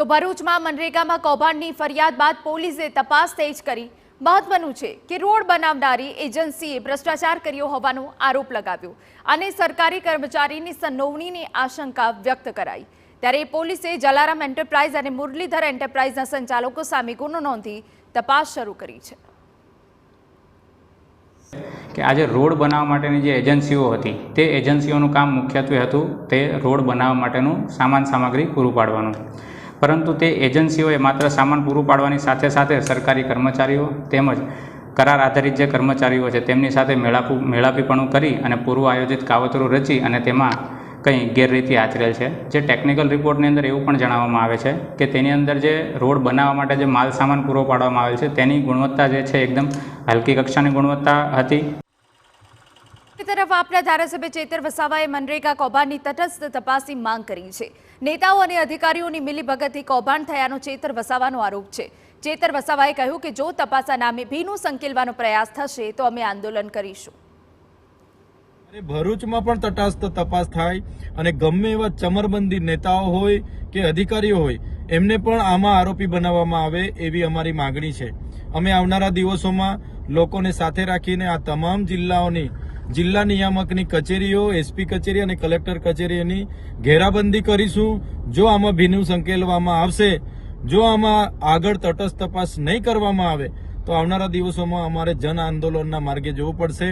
તો ભરૂચમાં મનરેગામાં કૌભાંડની ફરિયાદ બાદ પોલીસે તપાસ તેજ કરી। મહત્વનું છે કે રોડ બનાવનારી એજન્સીએ ભ્રષ્ટાચાર કર્યો હોવાનો આરોપ લગાવ્યો અને સરકારી કર્મચારીની સંડોવણીની આશંકા વ્યક્ત કરાઈ। ત્યારે પોલીસે જલારામ એન્ટરપ્રાઇઝ અને મુરલીધર એન્ટરપ્રાઇઝના સંચાલકો સામે ગુનો નોંધી તપાસ શરૂ કરી છે। કે આજે રોડ બનાવવા માટેની જે એજન્સીઓ હતી તે એજન્સીઓનું કામ મુખ્યત્વે હતું તે રોડ બનાવવા માટેનું સામાન સામગ્રી પૂરું પાડવાનું, પરંતુ તે એજન્સીઓએ માત્ર સામાન પૂરું પાડવાની સાથે સાથે સરકારી કર્મચારીઓ તેમજ કરાર આધારિત જે કર્મચારીઓ છે તેમની સાથે મેળાપીપણું કરી અને પૂર્વ આયોજિત કાવતરું રચી અને તેમાં કંઈ ગેરરીતિ આચરેલ છે। જે ટેકનિકલ રિપોર્ટની અંદર એવું પણ જણાવવામાં આવે છે કે તેની અંદર જે રોડ બનાવવા માટે જે માલ સામાન પૂરો પાડવામાં આવેલ છે તેની ગુણવત્તા જે છે એકદમ હલકી કક્ષાની ગુણવત્તા હતી। તરફ આપના ધારાસભ્ય ચેતર વસાવાએ મનરેગા કૌભાંડની તટસ્થ તપાસની માંગ કરી છે। નેતાઓ અને અધિકારીઓની મિલીભગતથી કૌભાંડ થયાનો ચેતર વસાવાનો આરોપ છે। ચેતર વસાવાએ કહ્યું કે જો તપાસના નામે ભીનું સંકેલવાનો પ્રયાસ થશે તો અમે આંદોલન કરીશું। ભરૂચમાં પણ તટસ્થ તપાસ થાય અને ગમે એવા ચમરબંધી નેતાઓ હોય કે અધિકારીઓ હોય એમને પણ આમાં આરોપી બનાવવામાં આવે એવી અમારી માંગણી છે। અમે આવનારા દિવસોમાં લોકોને સાથે રાખીને આ તમામ જિલ્લા નિયામકની કચેરીઓ, એસપી કચેરી અને કલેક્ટર કચેરીની ઘેરાબંધી કરીશું। જો આમાં ભીનું સંકેલવામાં આવશે, જો આમાં આગળ તટસ્થ તપાસ નહીં કરવામાં આવે તો આવનારા દિવસોમાં અમારે જન આંદોલનના માર્ગે જવું પડશે।